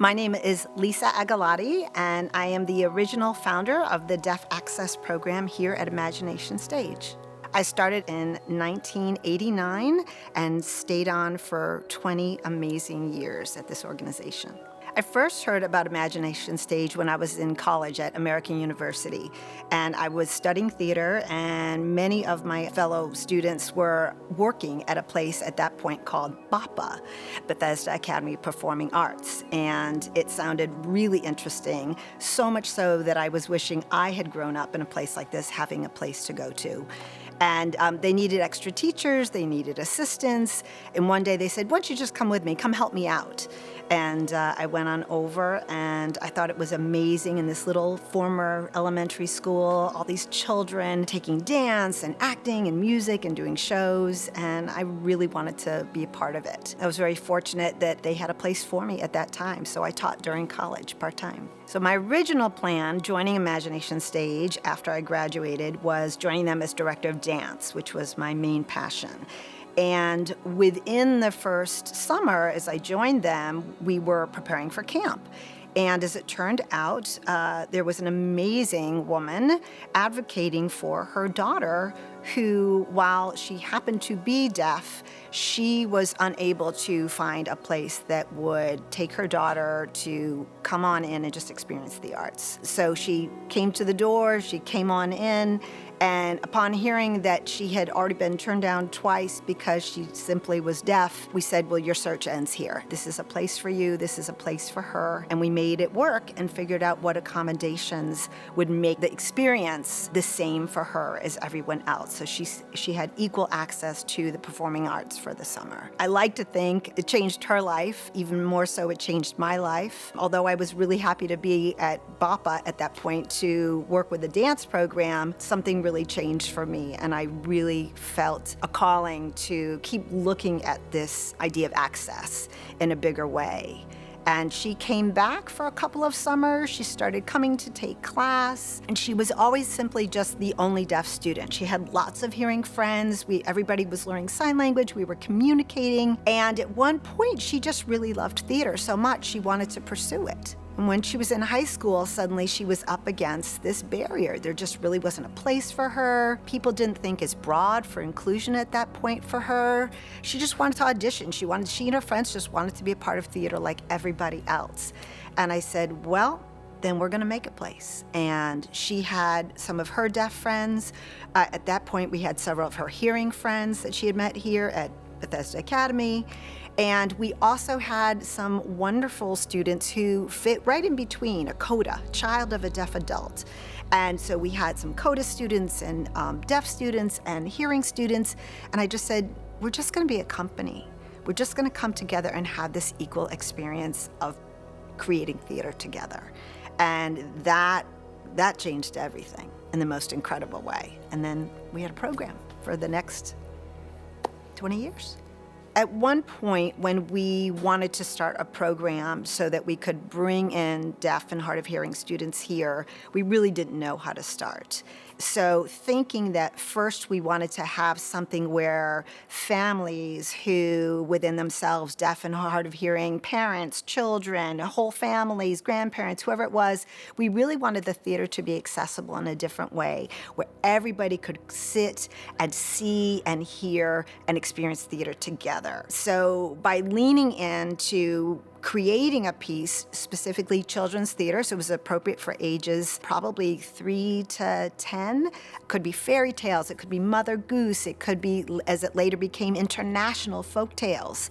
My name is Lisa Agogliati, and I am the original founder of the Deaf Access Program here at Imagination Stage. I started in 1989 and stayed on for 20 amazing years at this organization. I first heard about Imagination Stage when I was in college at American University, and I was studying theater, and many of my fellow students were working at a place at that point called BAPA, Bethesda Academy of Performing Arts, and it sounded really interesting, so much so that I was wishing I had grown up in a place like this, having a place to go to. And they needed extra teachers, they needed assistants, and one day they said, "Why don't you just come with me, come help me out?" And I went on over, and I thought it was amazing in this little former elementary school, all these children taking dance and acting and music and doing shows, and I really wanted to be a part of it. I was very fortunate that they had a place for me at that time, so I taught during college part-time. So my original plan, joining Imagination Stage after I graduated, was joining them as director of dance, which was my main passion. And within the first summer, as I joined them, we were preparing for camp. And as it turned out, there was an amazing woman advocating for her daughter who, while she happened to be deaf, she was unable to find a place that would take her daughter to come on in and just experience the arts. So she came to the door, she came on in, and upon hearing that she had already been turned down twice because she simply was deaf, we said, well, your search ends here. This is a place for you, this is a place for her. And we made it work and figured out what accommodations would make the experience the same for her as everyone else. So she had equal access to the performing arts for the summer. I like to think it changed her life, even more so it changed my life. Although I was really happy to be at BAPA at that point to work with the dance program, something really changed for me, and I really felt a calling to keep looking at this idea of access in a bigger way. And she came back for a couple of summers. She started coming to take class, and she was always simply just the only deaf student. She had lots of hearing friends. Everybody was learning sign language. We were communicating. And at one point, she just really loved theater so much, she wanted to pursue it. And when she was in high school, suddenly she was up against this barrier. There just really wasn't a place for her. People didn't think as broad for inclusion at that point for her. She just wanted to audition. She and her friends just wanted to be a part of theater like everybody else. And I said, well, then we're gonna make a place. And she had some of her deaf friends. At that point, we had several of her hearing friends that she had met here at Bethesda Academy. And we also had some wonderful students who fit right in between, a CODA, child of a deaf adult. And so we had some CODA students and deaf students and hearing students. And I just said, we're just gonna be a company. We're just gonna come together and have this equal experience of creating theater together. And that changed everything in the most incredible way. And then we had a program for the next 20 years. At one point, when we wanted to start a program so that we could bring in deaf and hard of hearing students here, we really didn't know how to start. So thinking that first we wanted to have something where families who within themselves, deaf and hard of hearing, parents, children, whole families, grandparents, whoever it was, we really wanted the theater to be accessible in a different way, where everybody could sit and see and hear and experience theater together. So by leaning into creating a piece, specifically children's theater, so it was appropriate for ages probably 3 to 10. Could be fairy tales, it could be Mother Goose, it could be, as it later became, international folk tales.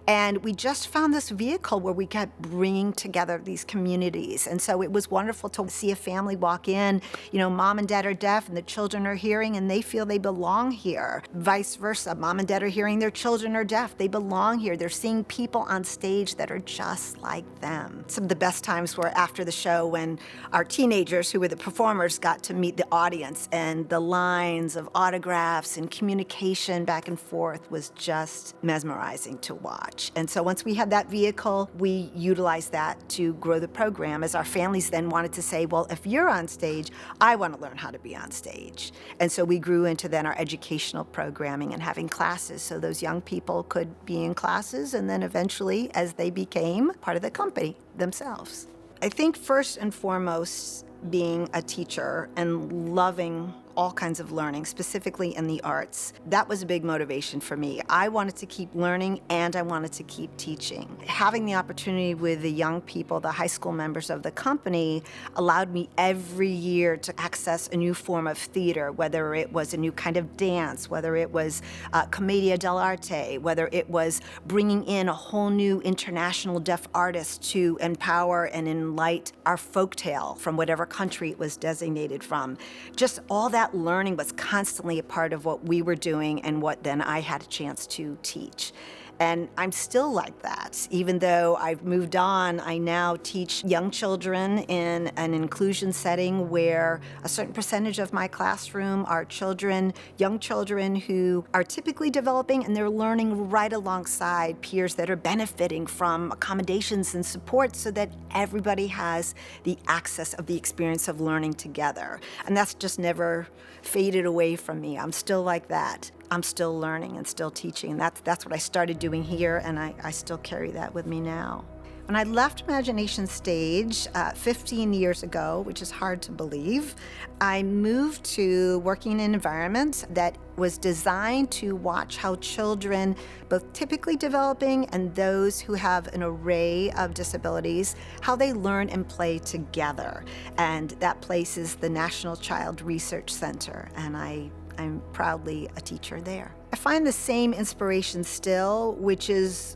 And we just found this vehicle where we kept bringing together these communities. And so it was wonderful to see a family walk in, mom and dad are deaf and the children are hearing and they feel they belong here. Vice versa, mom and dad are hearing, their children are deaf, they belong here. They're seeing people on stage that are just like them. Some of the best times were after the show when our teenagers, who were the performers, got to meet the audience, and the lines of autographs and communication back and forth was just mesmerizing to watch. much. And so once we had that vehicle, we utilized that to grow the program, as our families then wanted to say, well, if you're on stage, I want to learn how to be on stage. And so we grew into then our educational programming and having classes so those young people could be in classes, and then eventually, as they became part of the company themselves. I think first and foremost, being a teacher and loving all kinds of learning, specifically in the arts, that was a big motivation for me. I wanted to keep learning and I wanted to keep teaching. Having the opportunity with the young people, the high school members of the company, allowed me every year to access a new form of theater, whether it was a new kind of dance, whether it was commedia dell'arte, whether it was bringing in a whole new international deaf artist to empower and enlighten our folktale from whatever country it was designated from. Just all that learning was constantly a part of what we were doing and what then I had a chance to teach. And I'm still like that. Even though I've moved on, I now teach young children in an inclusion setting where a certain percentage of my classroom are children, young children who are typically developing, and they're learning right alongside peers that are benefiting from accommodations and support so that everybody has the access of the experience of learning together. And that's just never faded away from me. I'm still like that. I'm still learning and still teaching. That's what I started doing here, and I still carry that with me now. When I left Imagination Stage 15 years ago, which is hard to believe, I moved to working in an environment that was designed to watch how children, both typically developing and those who have an array of disabilities, how they learn and play together. And that place is the National Child Research Center, and I'm proudly a teacher there. I find the same inspiration still, which is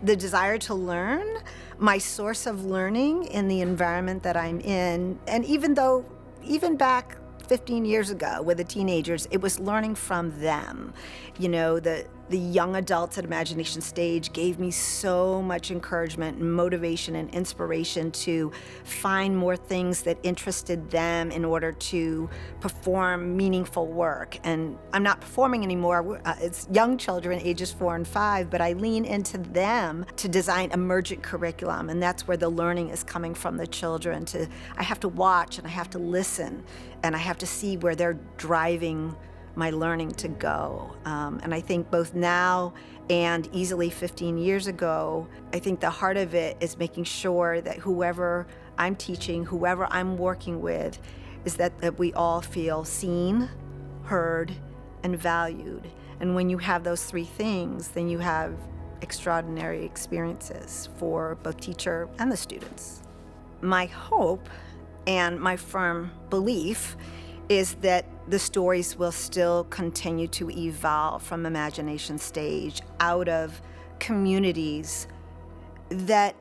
the desire to learn, my source of learning in the environment that I'm in. And even back 15 years ago with the teenagers, it was learning from them. You know, the young adults at Imagination Stage gave me so much encouragement and motivation and inspiration to find more things that interested them in order to perform meaningful work. And I'm not performing anymore. It's young children, ages 4 and 5, but I lean into them to design emergent curriculum, and that's where the learning is coming from the children. I have to watch and I have to listen and I have to see where they're driving my learning to go. And I think both now and easily 15 years ago, I think the heart of it is making sure that whoever I'm teaching, whoever I'm working with, is that we all feel seen, heard, and valued. And when you have those three things, then you have extraordinary experiences for both teacher and the students. My hope and my firm belief is that the stories will still continue to evolve from Imagination Stage out of communities that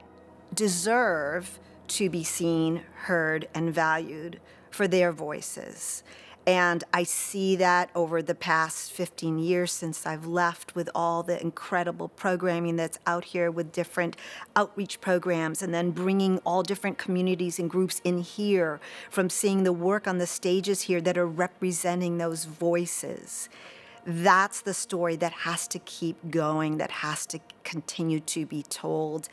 deserve to be seen, heard, and valued for their voices. And I see that over the past 15 years since I've left, with all the incredible programming that's out here with different outreach programs, and then bringing all different communities and groups in here, from seeing the work on the stages here that are representing those voices. That's the story that has to keep going, that has to continue to be told,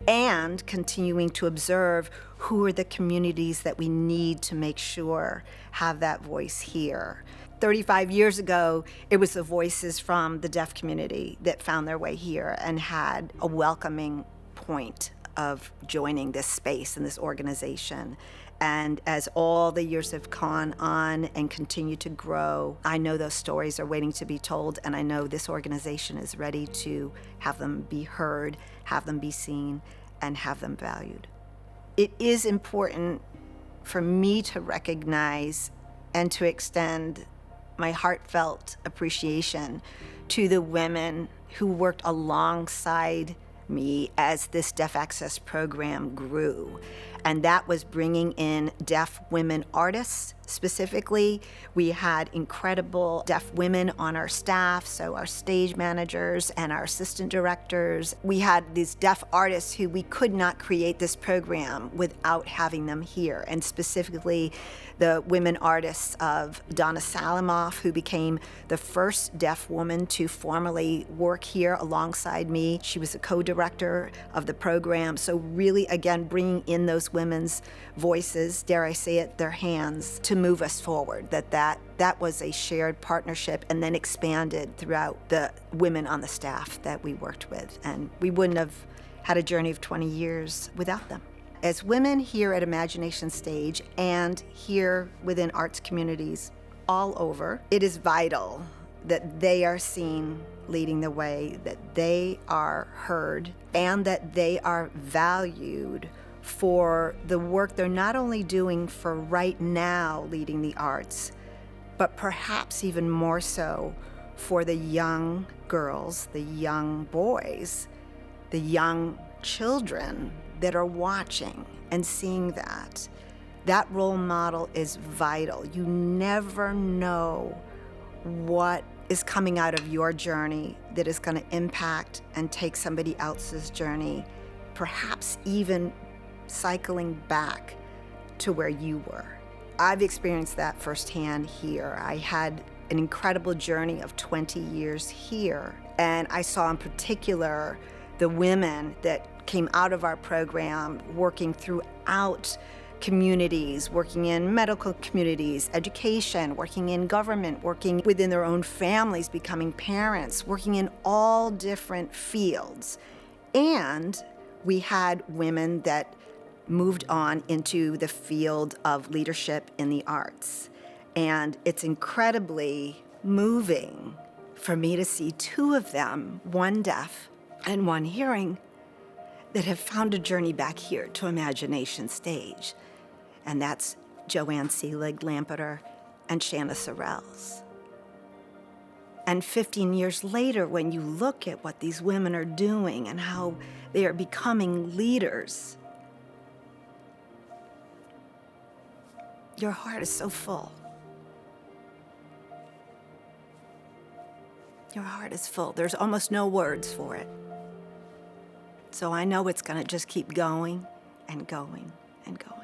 and continuing to observe who are the communities that we need to make sure have that voice here. 35 years ago, it was the voices from the deaf community that found their way here and had a welcoming point of joining this space and this organization. And as all the years have gone on and continue to grow, I know those stories are waiting to be told, and I know this organization is ready to have them be heard, have them be seen, and have them valued. It is important for me to recognize and to extend my heartfelt appreciation to the women who worked alongside me as this Deaf Access program grew. and that was bringing in deaf women artists specifically. We had incredible deaf women on our staff, so our stage managers and our assistant directors. We had these deaf artists who we could not create this program without having them here, and specifically the women artists of Donna Salamoff, who became the first deaf woman to formally work here alongside me. She was a co-director of the program, so really, again, bringing in those women's voices, dare I say it, their hands, to move us forward. That was a shared partnership and then expanded throughout the women on the staff that we worked with. And we wouldn't have had a journey of 20 years without them. As women here at Imagination Stage and here within arts communities all over, it is vital that they are seen leading the way, that they are heard, and that they are valued for the work they're not only doing for right now leading the arts, but perhaps even more so for the young girls, the young boys, the young children that are watching and seeing that. That role model is vital. You never know what is coming out of your journey that is going to impact and take somebody else's journey, perhaps even cycling back to where you were. I've experienced that firsthand here. I had an incredible journey of 20 years here, and I saw in particular the women that came out of our program working throughout communities, working in medical communities, education, working in government, working within their own families, becoming parents, working in all different fields. And we had women that moved on into the field of leadership in the arts. And it's incredibly moving for me to see two of them, one deaf and one hearing, that have found a journey back here to Imagination Stage. And that's Joanne Seelig Lampeter and Shanna Sorrells. And 15 years later, when you look at what these women are doing and how they are becoming leaders, your heart is so full. Your heart is full. There's almost no words for it. So I know it's going to just keep going and going and going.